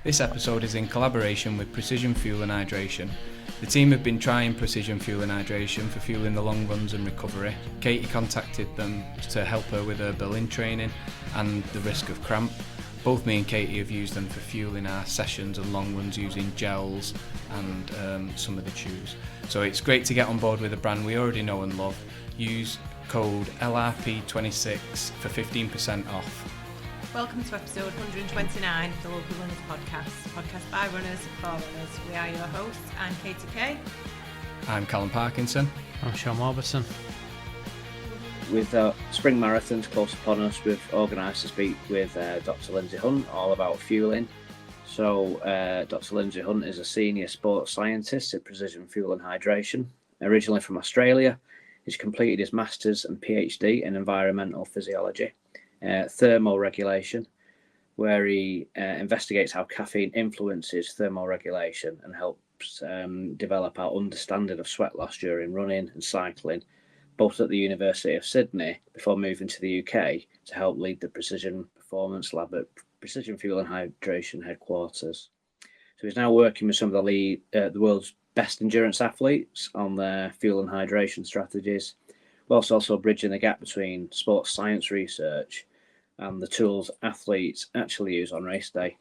This episode is in collaboration with Precision Fuel and Hydration. The team have been trying Precision Fuel and Hydration for fueling the long runs and recovery. Katie contacted them to help her with her Berlin training and the risk of cramp. Both me and Katie have used them for fueling our sessions and long runs using gels and some of the chews. So it's great to get on board with a brand we already know and love. Use code LRP26 for 15% off. Welcome to episode 129 of the Local Runners podcast by runners for runners. We are your hosts. I'm Katie Kay. I'm Callum Parkinson. I'm Sean Warburton. With spring marathons close upon us, we've organised to speak with Dr Lindsay Hunt all about fueling. So Dr Lindsay Hunt is a senior sports scientist at Precision Fuel and Hydration. Originally from Australia, he's completed his Masters and PhD in environmental physiology, thermoregulation, where he investigates how caffeine influences thermoregulation and helps develop our understanding of sweat loss during running and cycling, both at the University of Sydney before moving to the UK to help lead the Precision Performance Lab at Precision Fuel and Hydration headquarters. So he's now working with some of the world's best endurance athletes on their fuel and hydration strategies, whilst also bridging the gap between sports science research and the tools athletes actually use on race day.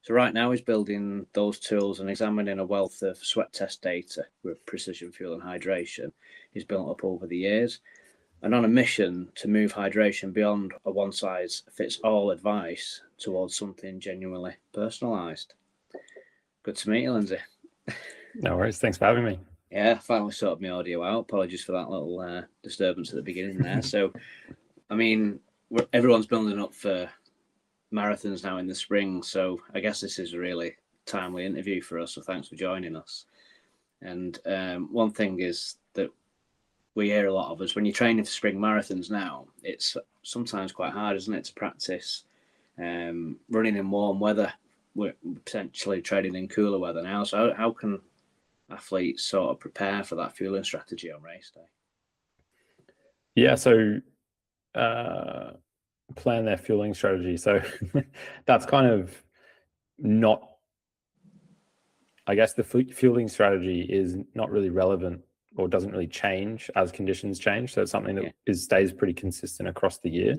So right now he's building those tools and examining a wealth of sweat test data with Precision Fuel and Hydration he's built up over the years, and on a mission to move hydration beyond a one-size-fits-all advice towards something genuinely personalised. Good to meet you, Lindsay. No worries. Thanks for having me. Yeah, finally sorted my audio out. Apologies for that little disturbance at the beginning there. So, I mean, everyone's building up for marathons now in the spring. So I guess this is a really timely interview for us. So thanks for joining us. And one thing is that we hear a lot of us, when you're training for spring marathons now, it's sometimes quite hard, isn't it, to practice running in warm weather. We're potentially training in cooler weather now. So how can athletes sort of prepare for that fueling strategy on race day? Yeah, so plan their fueling strategy. So that's kind of not, I guess the fueling strategy is not really relevant or doesn't really change as conditions change. So it's something that stays pretty consistent across the year.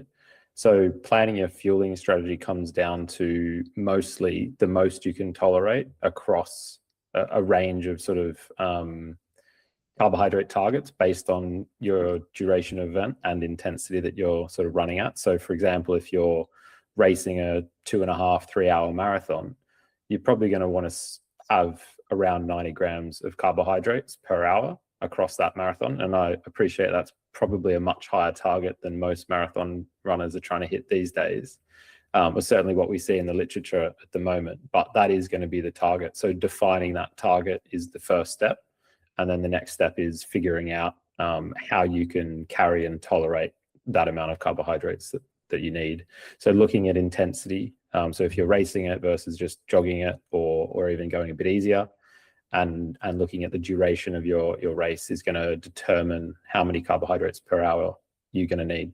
So planning your fueling strategy comes down to mostly the most you can tolerate across a range of sort of carbohydrate targets based on your duration of event and intensity that you're sort of running at. So for example, if you're racing a 2.5, 3 hour marathon, you're probably going to want to have around 90 grams of carbohydrates per hour across that marathon. And I appreciate that's probably a much higher target than most marathon runners are trying to hit these days. Or certainly what we see in the literature at the moment, but that is going to be the target. So defining that target is the first step. And then the next step is figuring out how you can carry and tolerate that amount of carbohydrates that you need. So looking at intensity. So if you're racing it versus just jogging it or even going a bit easier, and looking at the duration of your race is going to determine how many carbohydrates per hour you're going to need.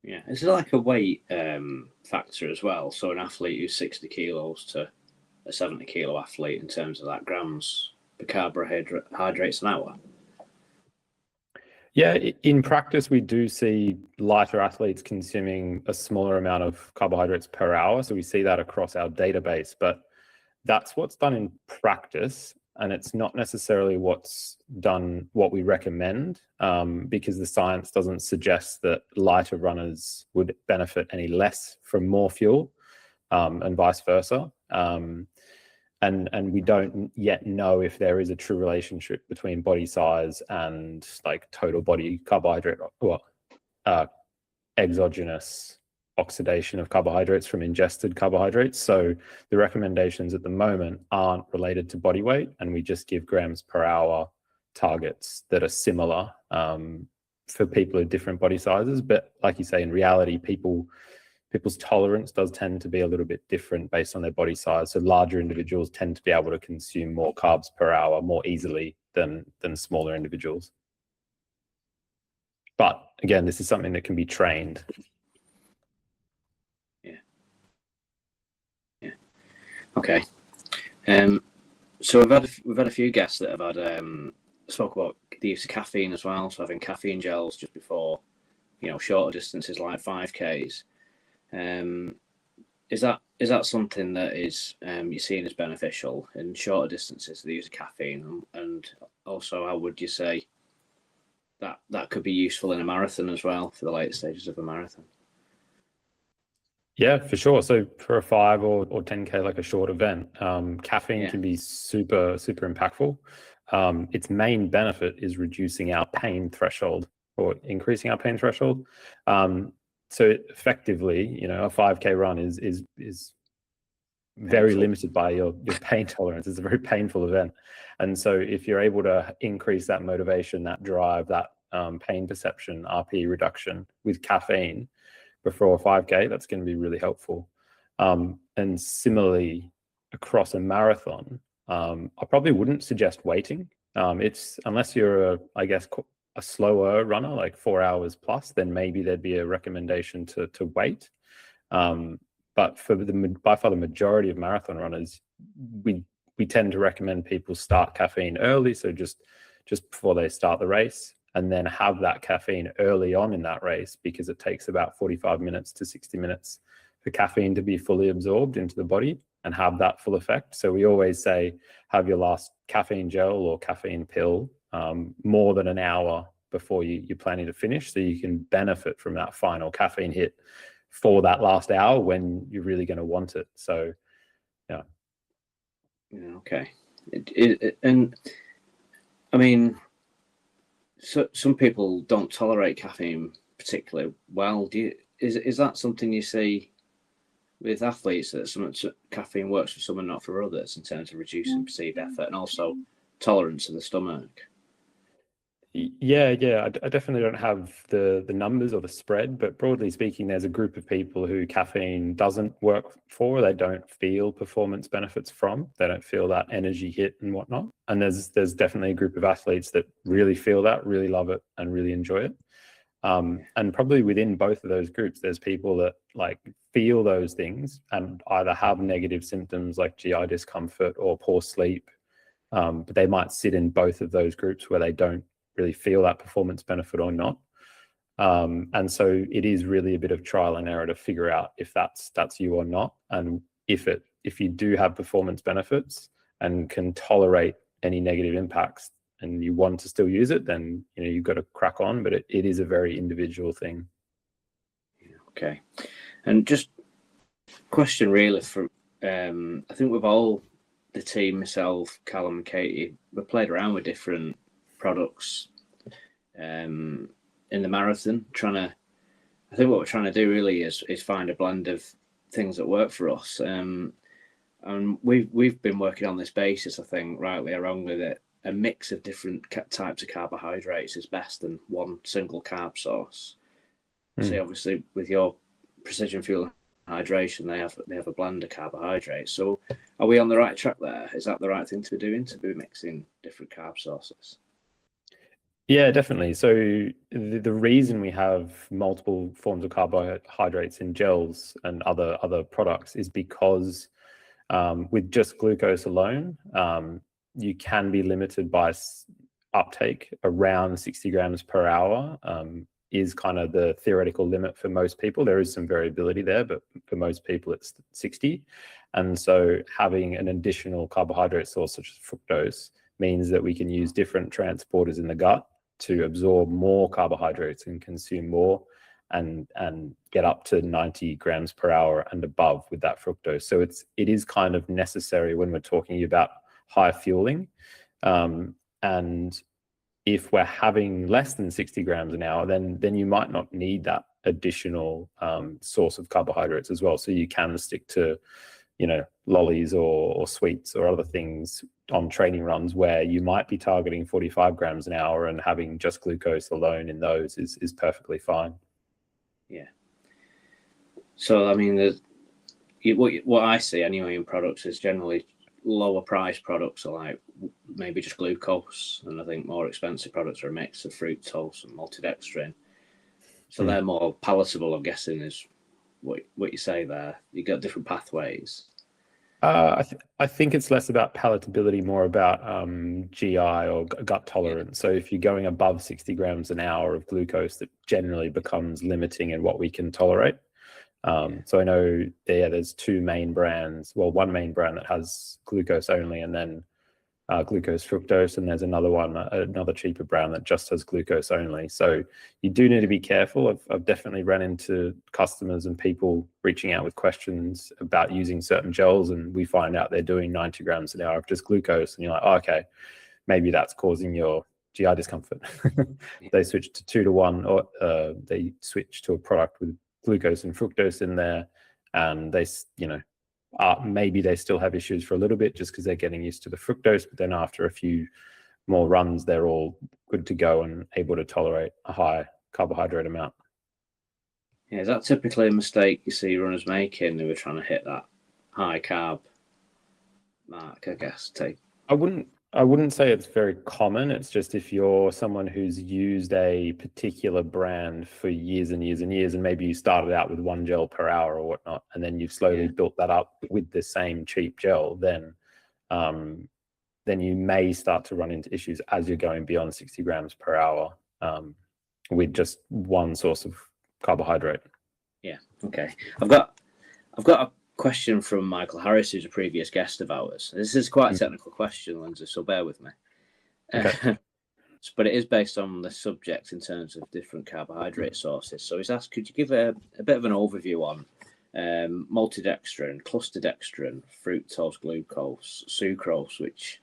Yeah, is it like a weight factor as well? So an athlete who's 60 kilos to a 70 kilo athlete in terms of that grams per carbohydrates an hour? Yeah, in practice, we do see lighter athletes consuming a smaller amount of carbohydrates per hour. So we see that across our database, but that's what's done in practice. And it's not necessarily what we recommend, because the science doesn't suggest that lighter runners would benefit any less from more fuel, and vice versa. And we don't yet know if there is a true relationship between body size and like total body carbohydrate or exogenous oxidation of carbohydrates from ingested carbohydrates. So the recommendations at the moment aren't related to body weight, and we just give grams per hour targets that are similar for people of different body sizes. But like you say, in reality, people's tolerance does tend to be a little bit different based on their body size. So larger individuals tend to be able to consume more carbs per hour more easily than smaller individuals. But again, this is something that can be trained. Okay. So we've had a few guests that have had spoke about the use of caffeine as well. So having caffeine gels just before, shorter distances like 5Ks. Is that something that is you're seeing as beneficial in shorter distances, the use of caffeine, and also how would you say that could be useful in a marathon as well for the later stages of a marathon? Yeah, for sure. So for a 5 or 10K, like a short event, caffeine can be super, super impactful. Its main benefit is reducing our pain threshold or increasing our pain threshold. So effectively, a 5K run is very limited by your pain tolerance. It's a very painful event. And so if you're able to increase that motivation, that drive, that pain perception, RP reduction with caffeine before a 5K, that's going to be really helpful. And similarly, across a marathon, I probably wouldn't suggest waiting. It's unless you're, a slower runner, like 4 hours plus, then maybe there'd be a recommendation to wait. But for by far the majority of marathon runners, we tend to recommend people start caffeine early, so just before they start the race, and then have that caffeine early on in that race, because it takes about 45 minutes to 60 minutes for caffeine to be fully absorbed into the body and have that full effect. So we always say have your last caffeine gel or caffeine pill more than an hour before you're planning to finish, so you can benefit from that final caffeine hit for that last hour when you're really going to want it. So, yeah. Okay. And I mean, so some people don't tolerate caffeine particularly well. Is that something you see with athletes, that caffeine works for some and not for others in terms of reducing perceived effort and also tolerance of the stomach? Yeah, I definitely don't have the numbers or the spread, but broadly speaking, there's a group of people who caffeine doesn't work for. They don't feel performance benefits from. They don't feel that energy hit and whatnot. And there's definitely a group of athletes that really feel that, really love it, and really enjoy it. And probably within both of those groups, there's people that feel those things and either have negative symptoms like GI discomfort or poor sleep, but they might sit in both of those groups where they don't really feel that performance benefit or not. And so it is really a bit of trial and error to figure out if that's you or not. And if you do have performance benefits and can tolerate any negative impacts and you want to still use it, then you've got to crack on, but it is a very individual thing. Okay. And just question really for I think we've all, the team, myself, Callum and Katie, we played around with different products in the marathon, I think what we're trying to do really is find a blend of things that work for us, and we've been working on this basis, I think, rightly or wrongly, that a mix of different types of carbohydrates is best than one single carb source. So obviously with your precision fuel hydration, they have a blend of carbohydrates. So are we on the right track there? Is that the right thing to be doing, to be mixing different carb sources? Yeah, definitely. So the reason we have multiple forms of carbohydrates in gels and other products is because with just glucose alone, you can be limited by uptake. Around 60 grams per hour is kind of the theoretical limit for most people. There is some variability there, but for most people it's 60. And so having an additional carbohydrate source such as fructose means that we can use different transporters in the gut to absorb more carbohydrates and consume more and get up to 90 grams per hour and above with that fructose. So it is kind of necessary when we're talking about high fueling. And if we're having less than 60 grams an hour, then you might not need that additional source of carbohydrates as well. So you can stick to, lollies or sweets or other things on training runs where you might be targeting 45 grams an hour, and having just glucose alone in those is perfectly fine. Yeah. So, I mean, what I see anyway in products is generally lower price products are like maybe just glucose, and I think more expensive products are a mix of fructose and maltodextrin. So they're more palatable, I'm guessing, is what you say there. You got different pathways. I think it's less about palatability, more about GI or gut tolerance. So if you're going above 60 grams an hour of glucose, that generally becomes limiting in what we can tolerate. So I know there's two main brands. Well, one main brand that has glucose only, and then glucose fructose, and there's another one, another cheaper brand that just has glucose only. So you do need to be careful. I've definitely run into customers and people reaching out with questions about using certain gels, and we find out they're doing 90 grams an hour of just glucose, and you're like, oh, okay, maybe that's causing your GI discomfort. They switch to 2-to-1, or they switch to a product with glucose and fructose in there, and they, maybe they still have issues for a little bit just because they're getting used to the fructose, but then after a few more runs, they're all good to go and able to tolerate a high carbohydrate amount. Yeah, is that typically a mistake you see runners making who are trying to hit that high carb mark, I guess? I wouldn't say it's very common. It's just if you're someone who's used a particular brand for years and years and years, and maybe you started out with 1 gel per hour or whatnot, and then you've slowly built that up with the same cheap gel, then you may start to run into issues as you're going beyond 60 grams per hour with just one source of carbohydrate. Yeah. Okay. I've got a question from Michael Harris, who's a previous guest of ours. This is quite a technical question, Lindsay, so bear with me. Okay. But it is based on the subject in terms of different carbohydrate sources. So he's asked, could you give a bit of an overview on maltodextrin, clusterdextrin, fructose, glucose, sucrose, which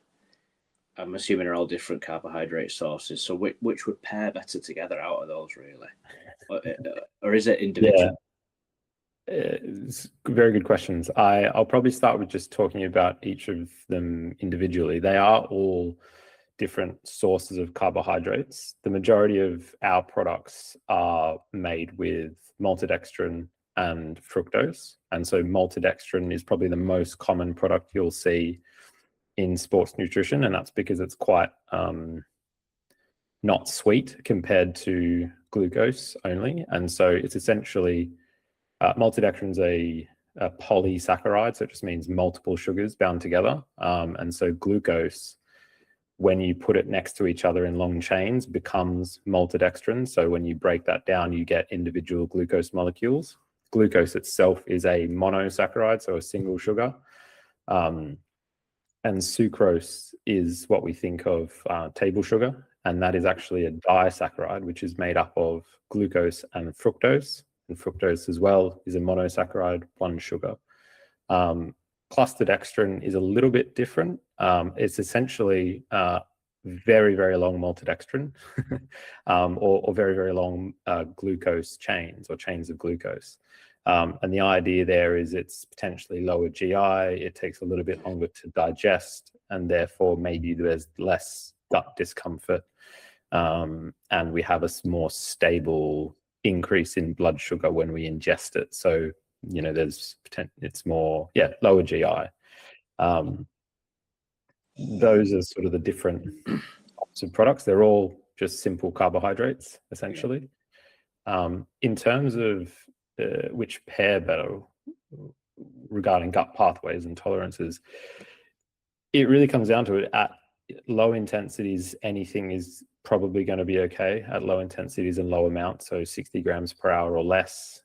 I'm assuming are all different carbohydrate sources. So which would pair better together out of those, really? Or is it individual? Yeah. It's very good questions. I'll probably start with just talking about each of them individually. They are all different sources of carbohydrates. The majority of our products are made with maltodextrin and fructose. And so maltodextrin is probably the most common product you'll see in sports nutrition. And that's because it's quite not sweet compared to glucose only. And so it's essentially maltodextrin is a polysaccharide, so it just means multiple sugars bound together. And so glucose, when you put it next to each other in long chains, becomes maltodextrin. So when you break that down, you get individual glucose molecules. Glucose itself is a monosaccharide, so a single sugar. And sucrose is what we think of table sugar, and that is actually a disaccharide, which is made up of glucose and fructose. And fructose as well is a monosaccharide, one sugar. Clusterdextrin is a little bit different. It's essentially very, very long maltodextrin or very, very long glucose chains or chains of glucose. And the idea there is it's potentially lower GI, it takes a little bit longer to digest, and therefore maybe there's less gut discomfort, and we have a more stable increase in blood sugar when we ingest it. So, there's it's more, lower GI. Those are sort of the different types of products. They're all just simple carbohydrates, essentially. In terms of which pair better regarding gut pathways and tolerances, it really comes down to it. At low intensities, anything is probably going to be okay at low intensities and low amounts, so 60 grams per hour or less.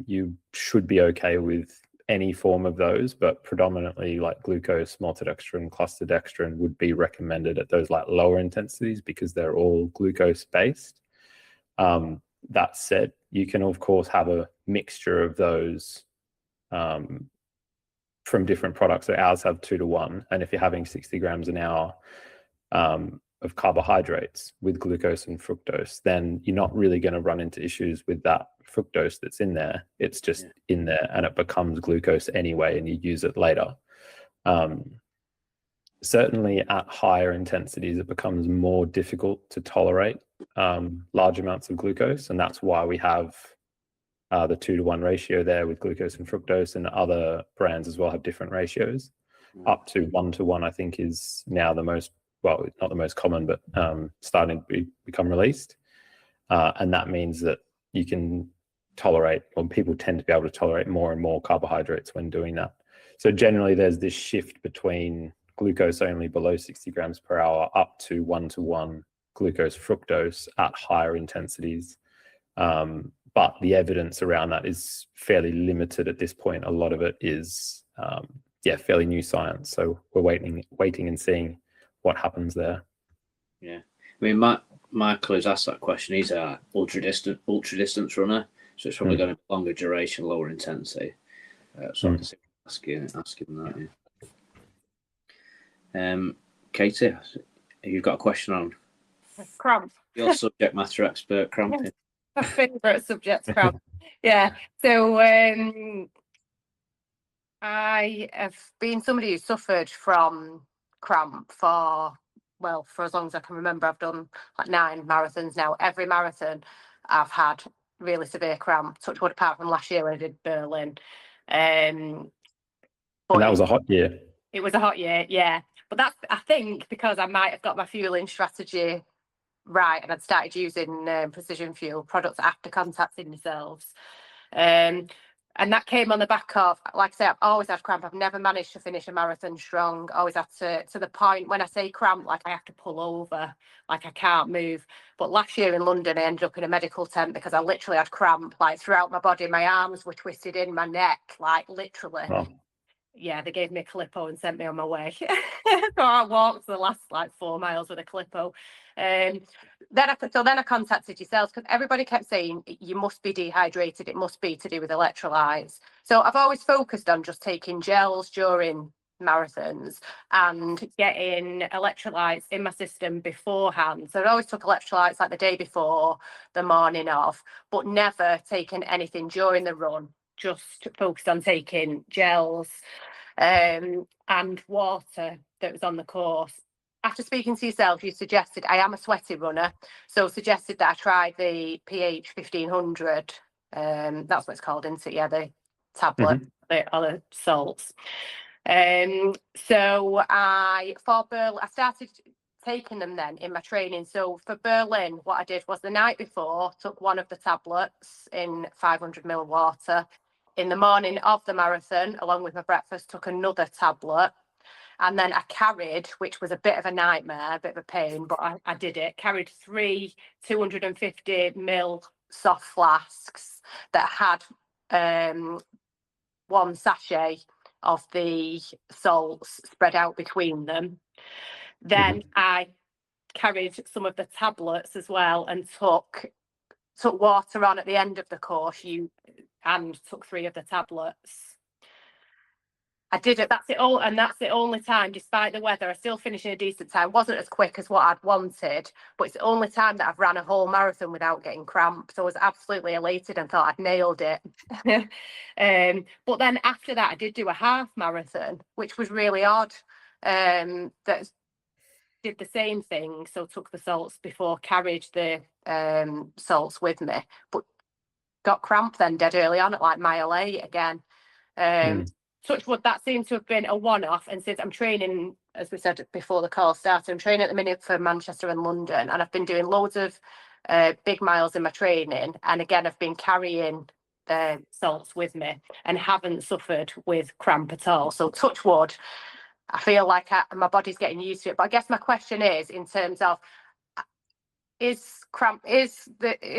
You should be okay with any form of those, but predominantly like glucose, maltodextrin, clusterdextrin would be recommended at those like lower intensities because they're all glucose based. That said, you can of course have a mixture of those from different products. So ours have 2-to-1, and if you're having 60 grams an hour of carbohydrates with glucose and fructose, then you're not really going to run into issues with that fructose that's in there. It's just in there and it becomes glucose anyway, and you use it later. Certainly at higher intensities, it becomes more difficult to tolerate large amounts of glucose, and that's why we have the 2-to-1 ratio there with glucose and fructose, and other brands as well have different ratios. Up to 1-to-1, I think, is now the most, well, not the most common, but starting to become released. And that means that you can tolerate, or people tend to be able to tolerate more and more carbohydrates when doing that. So generally there's this shift between glucose only below 60 grams per hour up to 1-to-1 glucose fructose at higher intensities. But the evidence around that is fairly limited at this point. A lot of it is, fairly new science. So we're waiting and seeing what happens there. Yeah, I mean, Michael has asked that question. He's a ultra distance runner, so it's probably going to be longer duration, lower intensity. So I can see asking that. Yeah. Katie, you've got a question on Cramp. your subject matter expert, cramping. My favourite subject, cramp. Yeah. So I have been somebody who suffered from cramp for as long as I can remember. I've done like 9 marathons now. Every marathon I've had really severe cramp. Touch wood, apart from last year when I did Berlin. And that was a hot year. It was a hot year, yeah. But that's, I think, because I might have got my fueling strategy right and I'd started using precision fuel products after contacting yourselves. And that came on the back of, like I say, I've always had cramp. I've never managed to finish a marathon strong. Always had to the point when I say cramp, like I have to pull over, like I can't move. But last year in London, I ended up in a medical tent because I literally had cramp like throughout my body. My arms were twisted in, my neck, like literally. Oh. Yeah, they gave me a Clippo and sent me on my way. So I walked the last like 4 miles with a Clippo. Then I contacted yourselves because everybody kept saying you must be dehydrated. It must be to do with electrolytes. So I've always focused on just taking gels during marathons and getting electrolytes in my system beforehand. So I always took electrolytes like the day before, the morning of, but never taken anything during the run. Just focused on taking gels and water that was on the course. After speaking to yourself, you suggested, I am a sweaty runner, so suggested that I try the pH 1500. That's what it's called, isn't it? Yeah, the tablet, or the salts. So I started taking them then in my training. So for Berlin, what I did was the night before, took one of the tablets in 500ml water. In the morning of the marathon, along with my breakfast, took another tablet. And then I carried, which was a bit of a nightmare, a bit of a pain, but I did it, carried 3 250ml soft flasks that had 1 sachet of the salts spread out between them. Then I carried some of the tablets as well and took water on at the end of the course and took 3 of the tablets. I did it. That's it all, and that's the only time, despite the weather, I still finished in a decent time. Wasn't as quick as what I'd wanted, but it's the only time that I've ran a whole marathon without getting cramp. So I was absolutely elated and thought I'd nailed it. But then after that, I did do a half marathon, which was really odd. That did the same thing. So took the salts before, carried the salts with me, but got cramp then dead early on at like mile 8 again. Touch wood, that seems to have been a one-off. And since I'm training, as we said before the call started, I'm training at the minute for Manchester and London, and I've been doing loads of big miles in my training. And again, I've been carrying salts with me and haven't suffered with cramp at all. So touch wood, I feel like my body's getting used to it. But I guess my question is, in terms of, is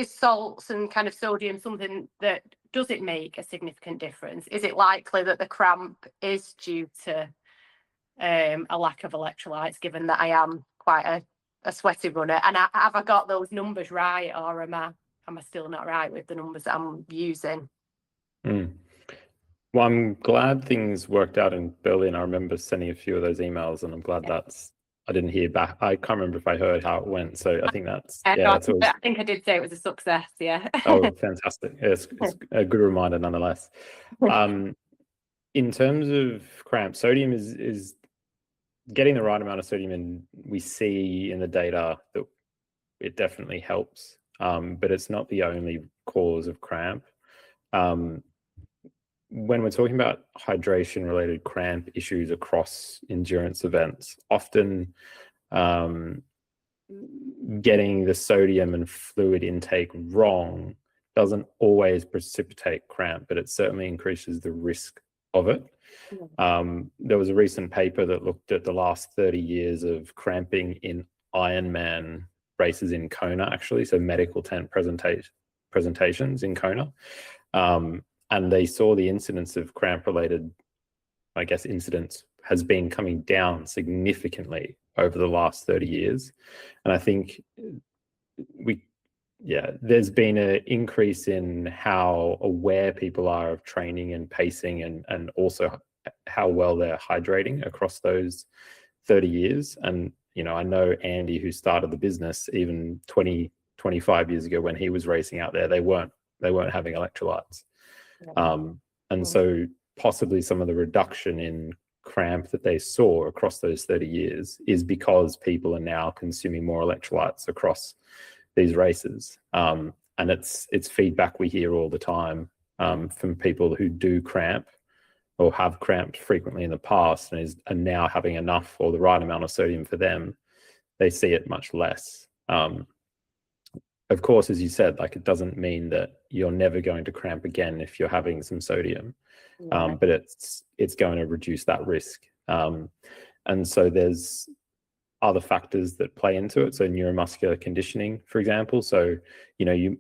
salts and kind of sodium something that, does it make a significant difference? Is it likely that the cramp is due to a lack of electrolytes, given that I am quite a sweaty runner? And have I got those numbers right, or am I still not right with the numbers that I'm using? Well, I'm glad things worked out in Berlin. I remember sending a few of those emails, and I'm glad I didn't hear back. I can't remember if I heard how it went. So I think that's I think I did say it was a success. Yeah. Oh, fantastic! It's a good reminder, nonetheless. In terms of cramp, sodium is getting the right amount of sodium in. We see in the data that it definitely helps, but it's not the only cause of cramp. When we're talking about hydration-related cramp issues across endurance events, often getting the sodium and fluid intake wrong doesn't always precipitate cramp, but it certainly increases the risk of it. There was a recent paper that looked at the last 30 years of cramping in Ironman races in Kona, actually, so medical tent presentations in Kona. And they saw the incidence of cramp-related, I guess, incidents has been coming down significantly over the last 30 years. And I think there's been an increase in how aware people are of training and pacing, and also how well they're hydrating across those 30 years. And, you know, I know Andy, who started the business even 25 years ago when he was racing out there, they weren't having electrolytes. And so possibly some of the reduction in cramp that they saw across those 30 years is because people are now consuming more electrolytes across these races. And it's feedback we hear all the time from people who do cramp or have cramped frequently in the past and are now having enough or the right amount of sodium for them. They see it much less. Of course, as you said, like, it doesn't mean that you're never going to cramp again if you're having some sodium, but it's going to reduce that risk. And so there's other factors that play into it. So neuromuscular conditioning, for example. So, you know,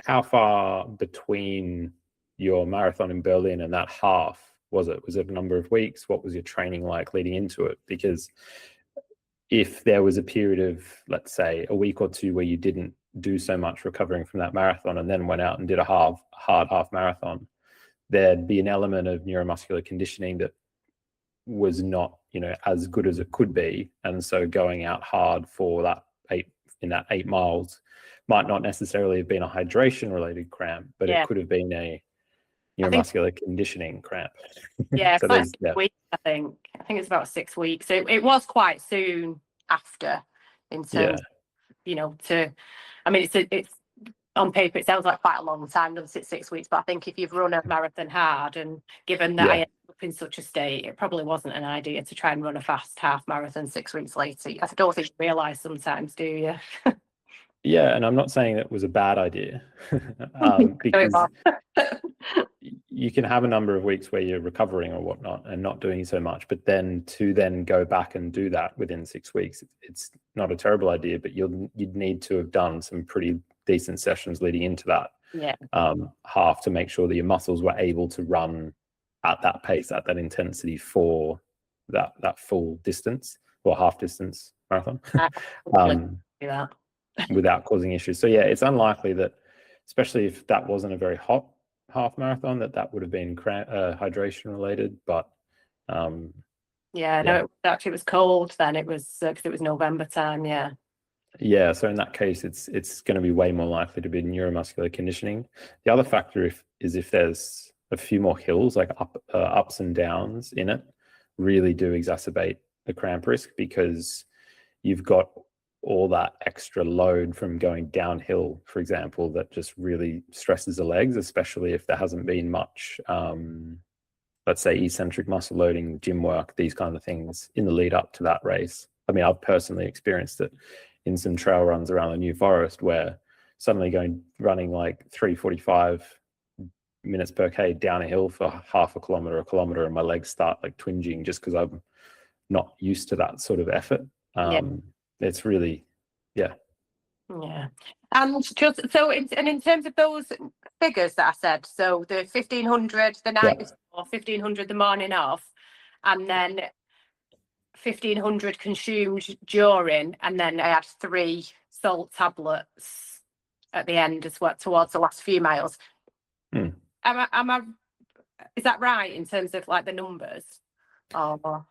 how far between your marathon in Berlin and that half was it? Was it a number of weeks? What was your training like leading into it? Because if there was a period of, let's say, a week or two where you didn't do so much recovering from that marathon and then went out and did a hard half marathon, there'd be an element of neuromuscular conditioning that was not, you know, as good as it could be. And so going out hard for that 8 miles might not necessarily have been a hydration related cramp, but it could have been a neuromuscular conditioning cramp. Yeah, So it's like 6 weeks, I think it's about 6 weeks. So it was quite soon after, in terms you know, I mean, it's on paper, it sounds like quite a long time, doesn't it, 6 weeks? But I think if you've run a marathon hard, and given that I ended up in such a state, it probably wasn't an idea to try and run a fast half marathon 6 weeks later. I don't think you realise sometimes, do you? Yeah, and I'm not saying that was a bad idea, because you can have a number of weeks where you're recovering or whatnot and not doing so much, but then to go back and do that within 6 weeks, it's not a terrible idea, but you'd need to have done some pretty decent sessions leading into that half to make sure that your muscles were able to run at that pace, at that intensity for that full distance or half distance marathon. Without causing issues. So yeah, it's unlikely that, especially if that wasn't a very hot half marathon, that would have been hydration related. But no, it was cold then. It was because it was November time. Yeah, so in that case, it's going to be way more likely to be neuromuscular conditioning. The other factor is if there's a few more hills, like ups and downs in it, really do exacerbate the cramp risk, because you've got all that extra load from going downhill, for example, that just really stresses the legs, especially if there hasn't been much, let's say, eccentric muscle loading, gym work, these kind of things in the lead up to that race. I mean, I've personally experienced it in some trail runs around the New Forest, where suddenly running like 3:45 minutes per K down a hill for half a kilometer, and my legs start like twinging just because I'm not used to that sort of effort. It's really, yeah. And just so, in terms of those figures that I said, so the 1500 the night before, 1500 the morning of, and then 1500 consumed during, and then I had 3 salt tablets at the end as well towards the last few miles. Am I? Is that right in terms of like the numbers? Or...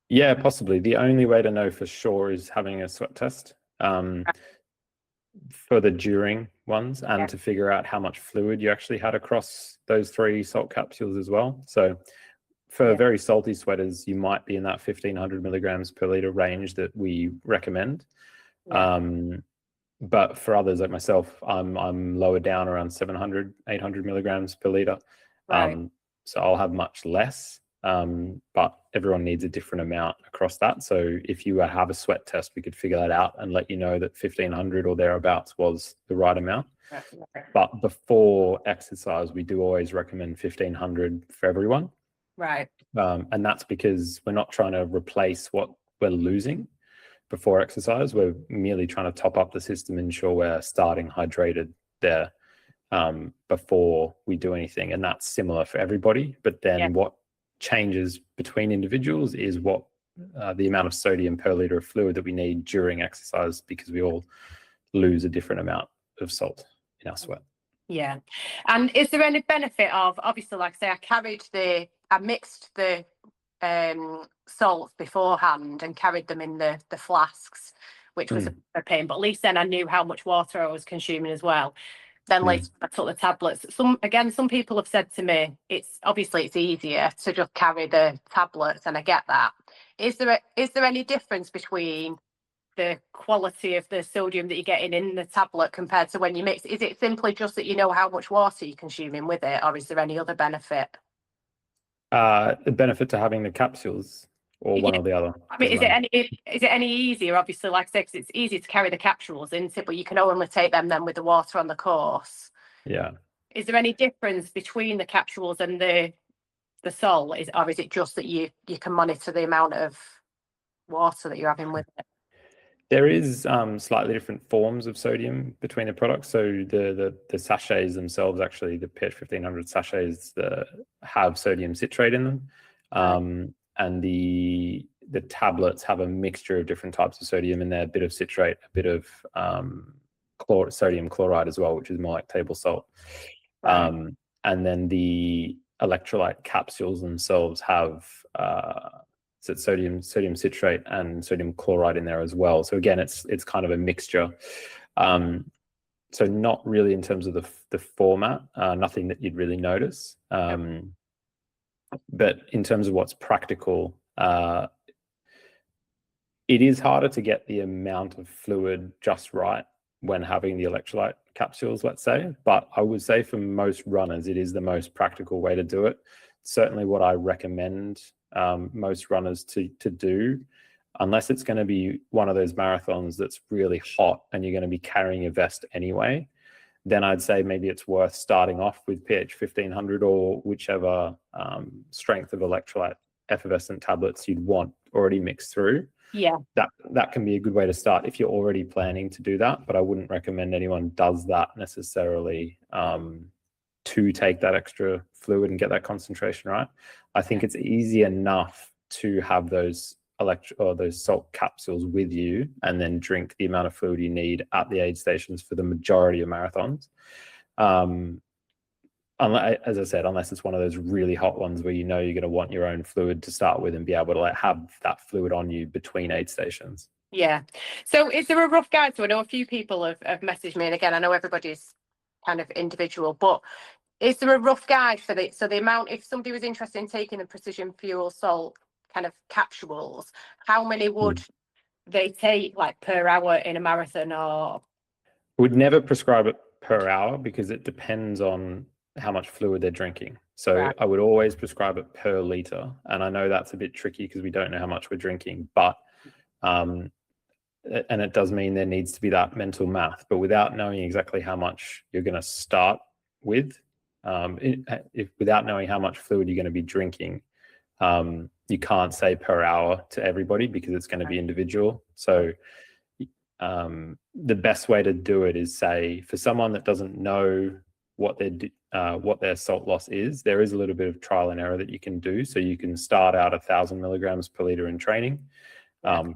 Yeah, possibly. The only way to know for sure is having a sweat test for the during ones, and to figure out how much fluid you actually had across those 3 salt capsules as well. So for very salty sweaters, you might be in that 1500 milligrams per liter range that we recommend. But for others like myself, I'm lower down around 700, 800 milligrams per liter. So I'll have much less. But everyone needs a different amount across that. So if you have a sweat test, we could figure that out and let you know that 1500 or thereabouts was the right amount. But before exercise, we do always recommend 1500 for everyone. Right. And that's because we're not trying to replace what we're losing before exercise. We're merely trying to top up the system, ensure we're starting hydrated there before we do anything. And that's similar for everybody. But then what changes between individuals is what the amount of sodium per liter of fluid that we need during exercise, because we all lose a different amount of salt in our sweat. Yeah. And is there any benefit of, obviously, like I say, I mixed the salts beforehand and carried them in the flasks, which was a pain, but at least then I knew how much water I was consuming as well. Then later I took the tablets. Some people have said to me, it's easier to just carry the tablets, and I get that. Is there any difference between the quality of the sodium that you're getting in the tablet compared to when you mix? Is it simply just that you know how much water you're consuming with it, or is there any other benefit? The benefit to having the capsules, or one or the other? I mean, is it any easier? Obviously, like I say, 'cause it's easy to carry the capsules in, but you can only take them then with the water on the course. Yeah. Is there any difference between the capsules and the salt, or is it just that you can monitor the amount of water that you're having with it? There is slightly different forms of sodium between the products. So the sachets themselves, actually, the pH 1500 sachets have sodium citrate in them, and the tablets have a mixture of different types of sodium in there, a bit of citrate, a bit of sodium chloride as well, which is more like table salt. And then the electrolyte capsules themselves have sodium citrate and sodium chloride in there as well. So again, it's kind of a mixture. So not really in terms of the format, nothing that you'd really notice. But in terms of what's practical, it is harder to get the amount of fluid just right when having the electrolyte capsules, let's say. But I would say for most runners, it is the most practical way to do it. Certainly what I recommend most runners to do, unless it's going to be one of those marathons that's really hot and you're going to be carrying a vest anyway, then I'd say maybe it's worth starting off with pH 1500 or whichever strength of electrolyte effervescent tablets you'd want already mixed through. Yeah, that can be a good way to start if you're already planning to do that, but I wouldn't recommend anyone does that necessarily to take that extra fluid and get that concentration right. I think it's easy enough to have those those salt capsules with you and then drink the amount of fluid you need at the aid stations for the majority of marathons. As I said, unless it's one of those really hot ones where you know you're going to want your own fluid to start with and be able to have that fluid on you between aid stations. Yeah. So is there a rough guide? So I know a few people have messaged me, and again, I know everybody's kind of individual, but is there a rough guide for the amount, if somebody was interested in taking the Precision Fuel Salt kind of capsules, how many would they take, like, per hour in a marathon? Or would never prescribe it per hour because it depends on how much fluid they're drinking. So I would always prescribe it per liter. And I know that's a bit tricky because we don't know how much we're drinking, but and it does mean there needs to be that mental math, but without knowing exactly how much you're going to start with, without knowing how much fluid you're going to be drinking, you can't say per hour to everybody because it's going to be individual. So the best way to do it is, say, for someone that doesn't know what their salt loss is, there is a little bit of trial and error that you can do. So you can start out 1,000 milligrams per liter in training,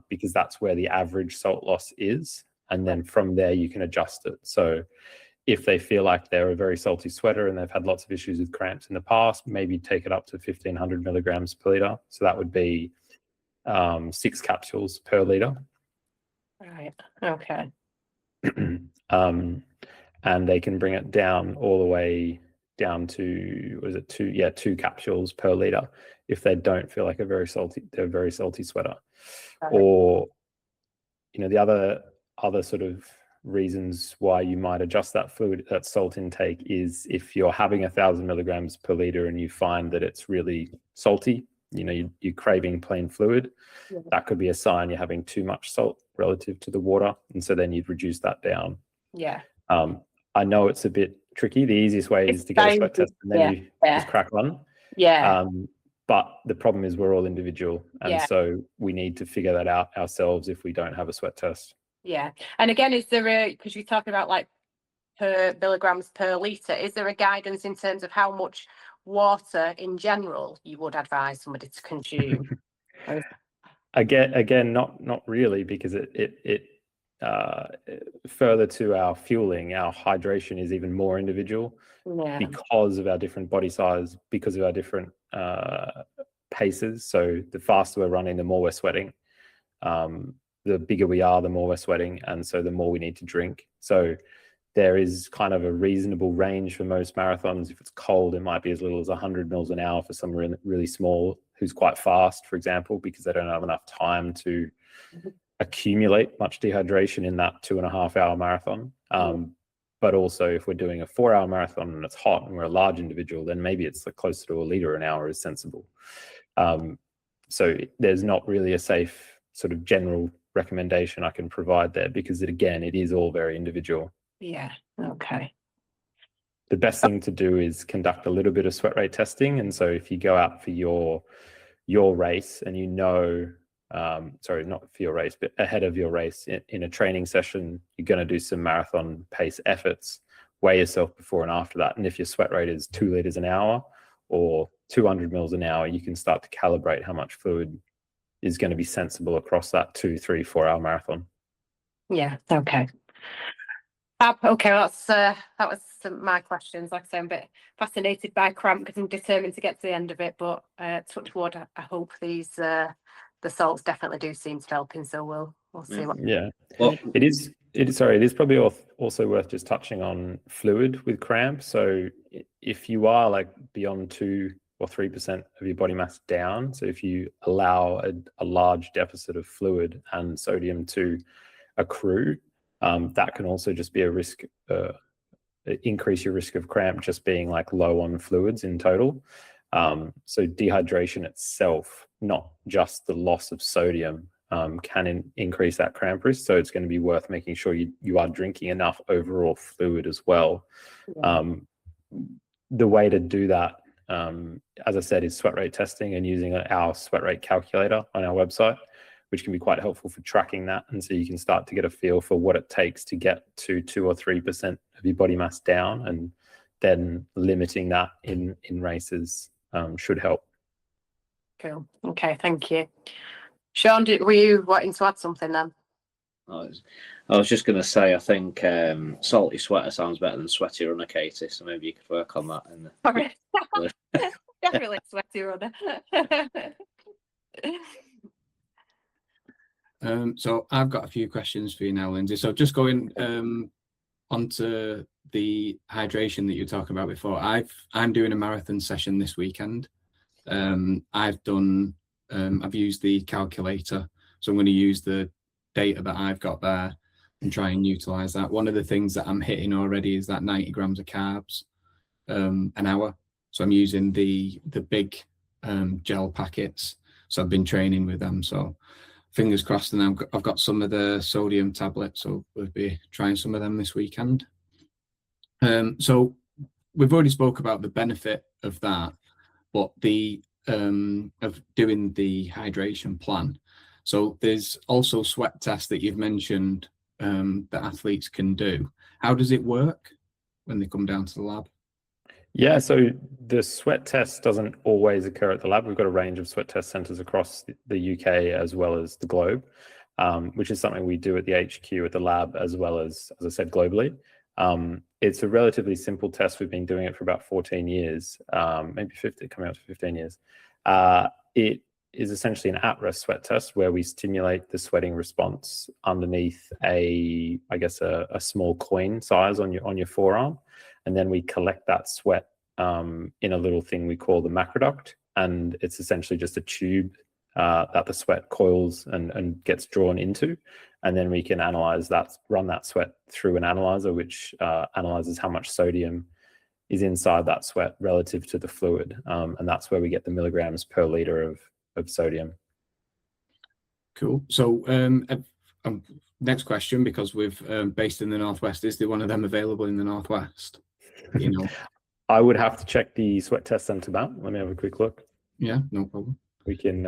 because that's where the average salt loss is. And then from there, you can adjust it. So if they feel like they're a very salty sweater and they've had lots of issues with cramps in the past, maybe take it up to 1,500 milligrams per liter. So that would be 6 capsules per liter. right, okay, and they can bring it down all the way down to, was it 2 capsules per liter if they don't feel like they're very salty sweater. Or, the other sort of reasons why you might adjust that salt intake is if you're having 1,000 milligrams per liter and you find that it's really salty, you're craving plain fluid, that could be a sign you're having too much salt relative to the water. And so then you'd reduce that down. Yeah. I know it's a bit tricky. The easiest way is to get a sweat test and then you just crack on. Yeah. but the problem is we're all individual, and Yeah. so we need to figure that out ourselves if we don't have a sweat test. Yeah. And again, is there because you're talking about like per milligrams per litre, is there a guidance in terms of how much water in general you would advise somebody to consume? Again, not really, because it further to our fueling, our hydration is even more individual because of our different body size, because of our different paces. So the faster we're running, the more we're sweating. The bigger we are, the more we're sweating, and so the more we need to drink. So there is kind of a reasonable range for most marathons. If it's cold, it might be as little as 100 mils an hour for someone really small who's quite fast, for example, because they don't have enough time to accumulate much dehydration in that 2.5 hour marathon. But also if we're doing a 4 hour marathon and it's hot and we're a large individual, then maybe it's like closer to a litre an hour is sensible. So there's not really a safe sort of general recommendation I can provide there, because it is all very individual. Yeah. Okay. The best thing to do is conduct a little bit of sweat rate testing. And so if you go out for your race and sorry, not for your race, but ahead of your race in a training session, you're going to do some marathon pace efforts, weigh yourself before and after that. And if your sweat rate is 2 litres an hour or 200 mils an hour, you can start to calibrate how much fluid is going to be sensible across that 2, 3, 4 hour marathon. Yeah. Okay. Okay, that was my questions. Like I say, I'm a bit fascinated by cramp because I'm determined to get to the end of it. But touch wood, I hope these the salts definitely do seem to be helping. So we'll see what. Yeah. Well, it is probably also worth just touching on fluid with cramp. So if you are like beyond 2 or 3% of your body mass down, so if you allow a large deficit of fluid and sodium to accrue, that can also just be a risk, increase your risk of cramp, just being like low on fluids in total. So dehydration itself, not just the loss of sodium, can increase that cramp risk. So it's going to be worth making sure you are drinking enough overall fluid as well. The way to do that, as I said, is sweat rate testing and using our sweat rate calculator on our website, which can be quite helpful for tracking that. And so you can start to get a feel for what it takes to get to 2 or 3% of your body mass down, and then limiting that in races should help. Cool. Okay, thank you. Sean, were you wanting to add something then? I was just going to say, I think salty sweater sounds better than sweaty runner, Katie. So maybe you could work on that. Definitely sweaty runner. So I've got a few questions for you now, Lindsay. So just going onto the hydration that you were talking about before, I'm doing a marathon session this weekend. I've used the calculator, so I'm going to use the data that I've got there and try and utilize that. One of the things that I'm hitting already is that 90 grams of carbs an hour. So I'm using the big gel packets. So I've been training with them. So fingers crossed, and I've got some of the sodium tablets, so we'll be trying some of them this weekend. So we've already spoke about the benefit of that, but of doing the hydration plan. So there's also sweat tests that you've mentioned that athletes can do. How does it work when they come down to the lab? Yeah, so the sweat test doesn't always occur at the lab. We've got a range of sweat test centres across the UK as well as the globe, which is something we do at the HQ, at the lab, as well as I said, globally. It's a relatively simple test. We've been doing it for about 14 years, maybe 50, coming up to 15 years. It is essentially an at-rest sweat test where we stimulate the sweating response underneath a small coin size on your forearm. And then we collect that sweat in a little thing we call the macroduct. And it's essentially just a tube that the sweat coils and gets drawn into. And then we can run that sweat through an analyzer, which analyzes how much sodium is inside that sweat relative to the fluid. And that's where we get the milligrams per litre of sodium. Cool. So next question, because we've based in the Northwest, is there one of them available in the Northwest? You know, I would have to check the sweat test centre map. Let me have a quick look. Yeah, no problem. We can.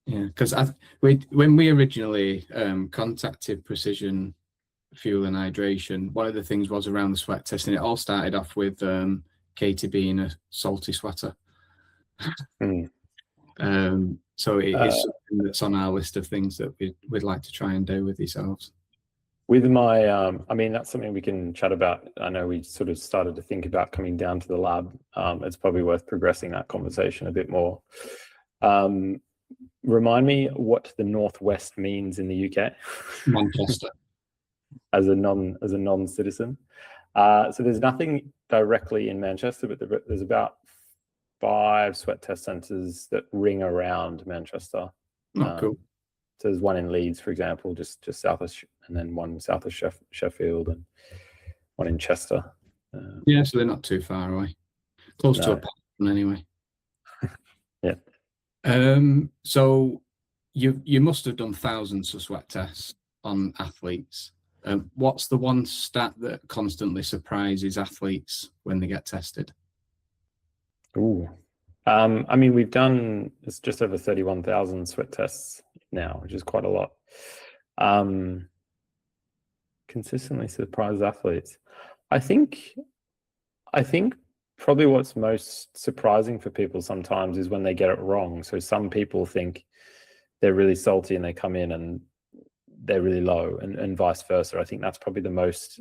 Yeah, because when we originally contacted Precision Fuel and Hydration, one of the things was around the sweat test, and it all started off with Katie being a salty sweater. So it is something that's on our list of things that we'd like to try and do with yourselves. With my, I mean, that's something we can chat about. I know we sort of started to think about coming down to the lab. It's probably worth progressing that conversation a bit more. Remind me what the Northwest means in the UK. Manchester. as a non-citizen. So there's nothing directly in Manchester, but there's about 5 sweat test centres that ring around Manchester. Oh, cool. So there's one in Leeds, for example, just south of, and then one south of Sheffield, and one in Chester. Yeah, so they're not too far away. Close to a pond anyway. Yeah. So you must have done thousands of sweat tests on athletes. What's the one stat that constantly surprises athletes when they get tested? Ooh. I mean, we've done, it's just over 31,000 sweat tests now, which is quite a lot. Consistently surprise athletes. I think probably what's most surprising for people sometimes is when they get it wrong. So some people think they're really salty and they come in and they're really low, and vice versa. I think that's probably the most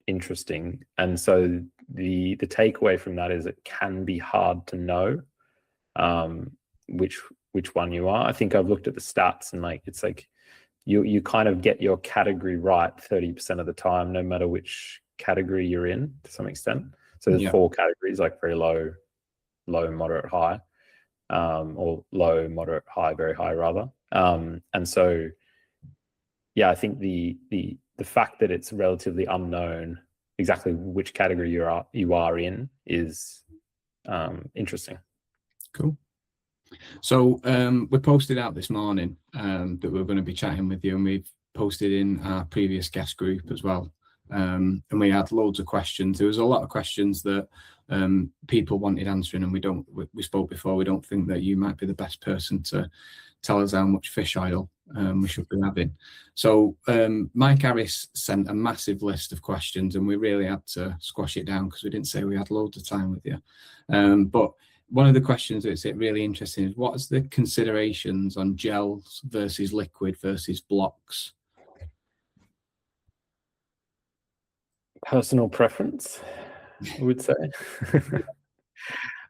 interesting. And so the takeaway from that is it can be hard to know which one you are. I think I've looked at the stats, and like it's like you kind of get your category right 30% of the time, no matter which category you're in, to some extent. So there's 4 categories, like very low, moderate, high, or low, moderate, high, very high rather. And so I think the fact that it's relatively unknown exactly which category you are in is interesting. Cool. So we posted out this morning that we're going to be chatting with you, and we've posted in our previous guest group as well. And we had loads of questions. There was a lot of questions that people wanted answering, and we spoke before. We don't think that you might be the best person to tell us how much fish oil we should be having. So Mike Harris sent a massive list of questions, and we really had to squash it down because we didn't say we had loads of time with you. But one of the questions that's really interesting is, what's the considerations on gels versus liquid versus blocks? Personal preference, I would say.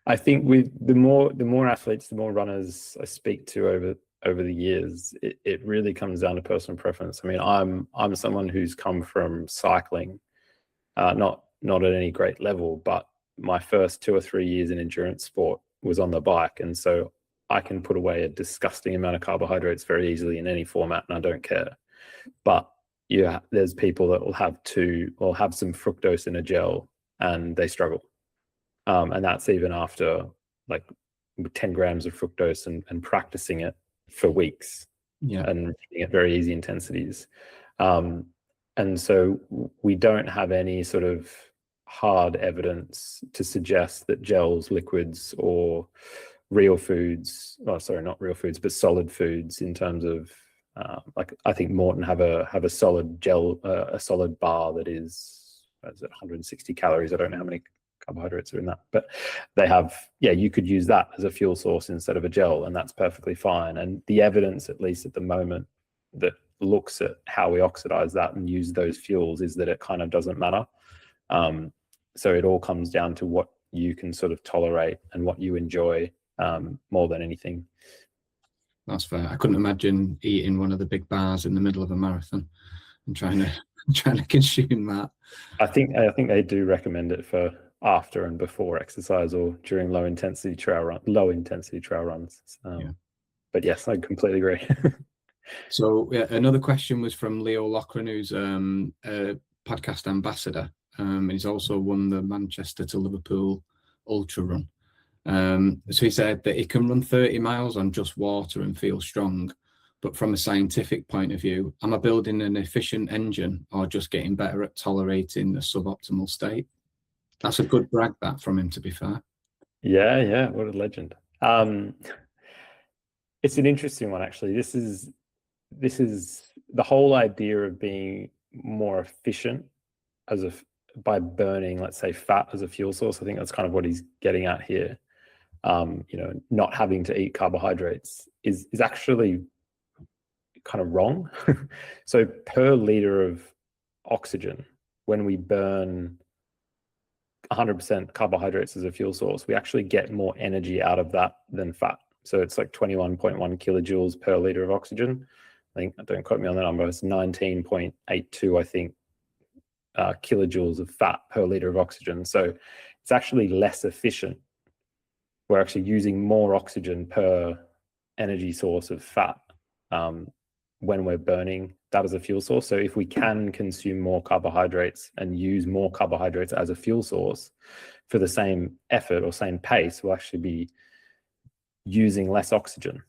I think with the more athletes, the more runners I speak to over the years, it really comes down to personal preference. I mean, I'm someone who's come from cycling, not at any great level, but my first 2 or 3 years in endurance sport was on the bike, and so I can put away a disgusting amount of carbohydrates very easily in any format, and I don't care. But there's people that will have some fructose in a gel and they struggle, and that's even after like 10 grams of fructose and practicing it for weeks, and at very easy intensities. And so we don't have any sort of hard evidence to suggest that gels, liquids, or real foods, not real foods, but solid foods in terms of like I think Morton have a solid gel, a solid bar that is 160 calories. I don't know how many carbohydrates are in that, but they have, you could use that as a fuel source instead of a gel, and that's perfectly fine. And the evidence, at least at the moment, that looks at how we oxidize that and use those fuels is that it kind of doesn't matter. So it all comes down to what you can sort of tolerate and what you enjoy more than anything. That's fair. I couldn't imagine eating one of the big bars in the middle of a marathon and trying to consume that. I think they do recommend it for after and before exercise or during low intensity trail runs. But yes, I completely agree. So another question was from Leo Loughran, who's a podcast ambassador, and he's also won the Manchester to Liverpool ultra run. So he said that he can run 30 miles on just water and feel strong, but from a scientific point of view, am I building an efficient engine or just getting better at tolerating the suboptimal state? That's a good brag, that, from him, to be fair. Yeah, what a legend. It's an interesting one, actually. This is the whole idea of being more efficient by burning, let's say, fat as a fuel source. I think that's kind of what he's getting at here. Not having to eat carbohydrates is actually kind of wrong. So per liter of oxygen, when we burn 100% carbohydrates as a fuel source, we actually get more energy out of that than fat. So it's like 21.1 kilojoules per liter of oxygen. I think, don't quote me on the number, it's 19.82, I think, kilojoules of fat per liter of oxygen. So it's actually less efficient. We're actually using more oxygen per energy source of fat when we're burning that as a fuel source. So if we can consume more carbohydrates and use more carbohydrates as a fuel source for the same effort or same pace, we'll actually be using less oxygen,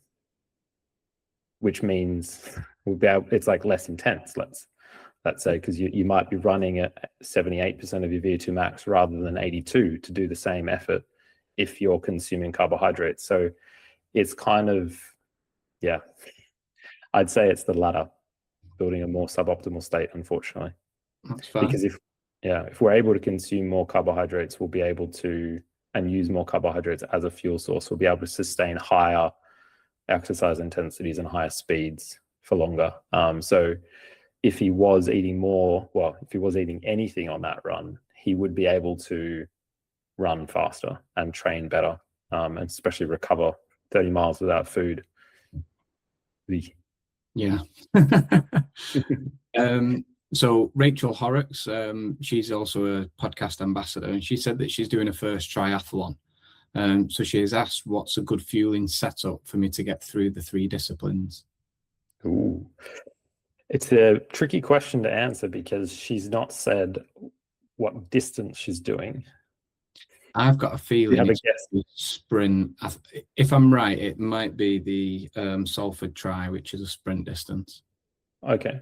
which means it's like less intense, let's say, because you might be running at 78% of your VO2 max rather than 82 to do the same effort if you're consuming carbohydrates. So it's kind of, yeah, I'd say it's the latter, building a more suboptimal state, unfortunately. That's fine. Because if we're able to consume more carbohydrates, we'll be able to, and use more carbohydrates as a fuel source, we'll be able to sustain higher exercise intensities and higher speeds for longer. So if he was eating if he was eating anything on that run, he would be able to run faster and train better, and especially recover 30 miles without food. Yeah. So Rachel Horrocks, she's also a podcast ambassador, and she said that she's doing her first triathlon. So she has asked, what's a good fueling setup for me to get through the 3 disciplines? Ooh, it's a tricky question to answer because she's not said what distance she's doing. I've got a feeling it's a sprint. If I'm right, it might be the Salford Tri, which is a sprint distance. Okay.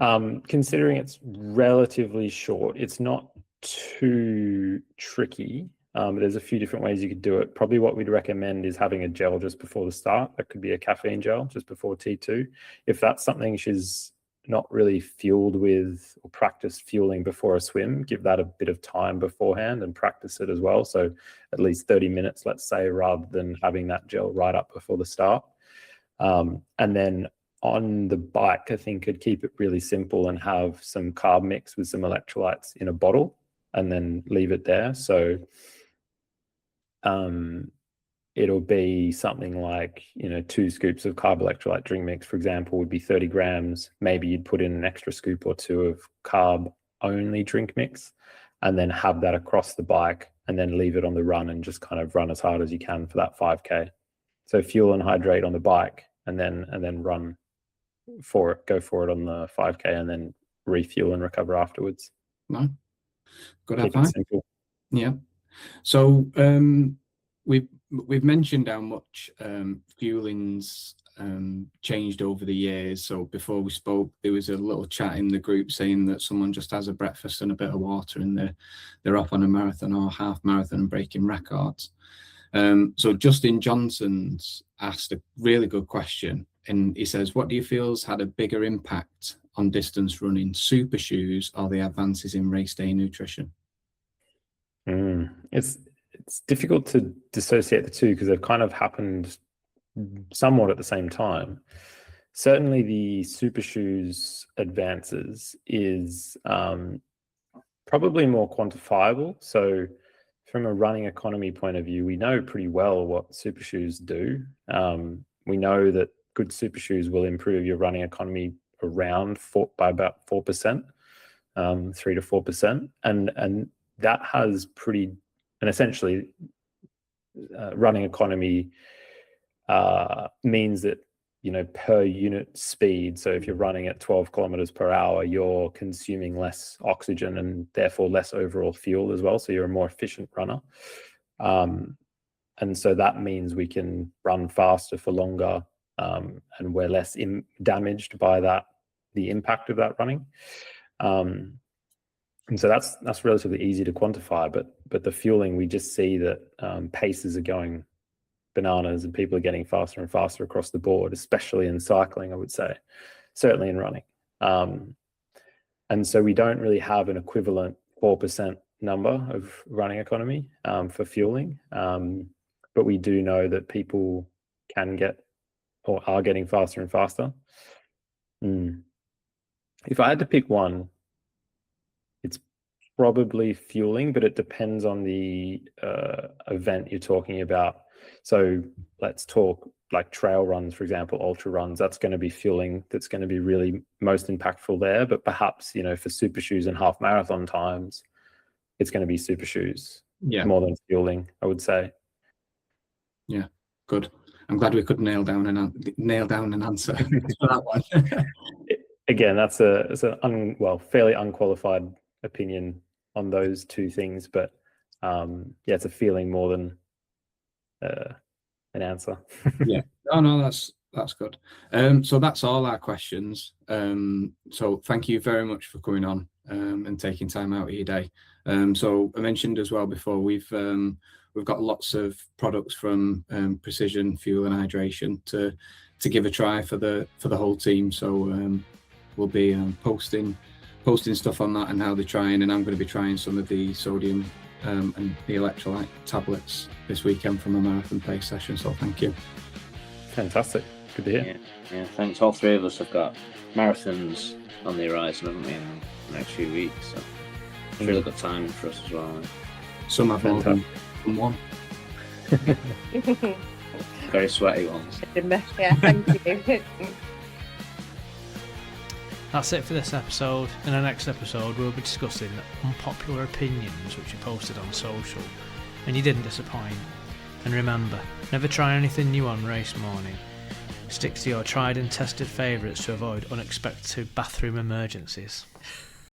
Considering it's relatively short, it's not too tricky. There's a few different ways you could do it. Probably what we'd recommend is having a gel just before the start. That could be a caffeine gel just before T2. If that's something she's not really fueled with or practiced fueling before a swim, give that a bit of time beforehand and practice it as well. So at least 30 minutes, let's say, rather than having that gel right up before the start. And then on the bike, I think could keep it really simple and have some carb mix with some electrolytes in a bottle and then leave it there. So it'll be something like, 2 scoops of carb electrolyte drink mix, for example, would be 30 grams. Maybe you'd put in an extra scoop or 2 of carb only drink mix and then have that across the bike and then leave it on the run and just kind of run as hard as you can for that 5K. So fuel and hydrate on the bike and then run for it, go for it on the 5K and then refuel and recover afterwards. No, good Keep it simple. Yeah. So we've mentioned how much fueling's changed over the years. So before we spoke, there was a little chat in the group saying that someone just has a breakfast and a bit of water and they're off on a marathon or half marathon and breaking records. So Justin Johnson's asked a really good question, and he says, what do you feel has had a bigger impact on distance running, super shoes or the advances in race day nutrition? It's difficult to dissociate the two because they've kind of happened somewhat at the same time. Certainly the super shoes advances is probably more quantifiable. So from a running economy point of view, we know pretty well what super shoes do. We know that good super shoes will improve your running economy by about 4%, 3 to 4%. And that has and essentially running economy means that, per unit speed. So if you're running at 12 kilometers per hour, you're consuming less oxygen and therefore less overall fuel as well. So you're a more efficient runner. And so that means we can run faster for longer, and we're less damaged by the impact of that running. And so that's relatively easy to quantify, but the fueling, we just see that paces are going bananas, and people are getting faster and faster across the board, especially in cycling, I would say, certainly in running. And so we don't really have an equivalent 4% number of running economy for fueling. But we do know that people can get or are getting faster and faster. If I had to pick one, it's probably fueling, but it depends on the event you're talking about. So let's talk like trail runs, for example, ultra runs. That's going to be fueling. That's going to be really most impactful there. But perhaps, for super shoes and half marathon times, it's going to be super shoes more than fueling, I would say. Yeah, good. I'm glad we could nail down an answer for that one. Again, it's a fairly unqualified opinion on those two things, but it's a feeling more than an answer. Yeah. Oh no, that's good. So that's all our questions. So thank you very much for coming on and taking time out of your day. So I mentioned as well before, we've got lots of products from Precision Fuel and Hydration to give a try for the whole team. So we'll be posting stuff on that and how they're trying, and I'm going to be trying some of the sodium and the electrolyte tablets this weekend from a marathon pace session. So thank you. Fantastic. Good to hear. Yeah, thanks. All three of us have got marathons on the horizon, haven't we, in the next few weeks? So it's really good time for us as well. Right? Some have more than one. Very sweaty ones. Yeah, thank you. That's it for this episode. In the next episode, we'll be discussing unpopular opinions which you posted on social, and you didn't disappoint. And remember, never try anything new on race morning. Stick to your tried and tested favourites to avoid unexpected bathroom emergencies.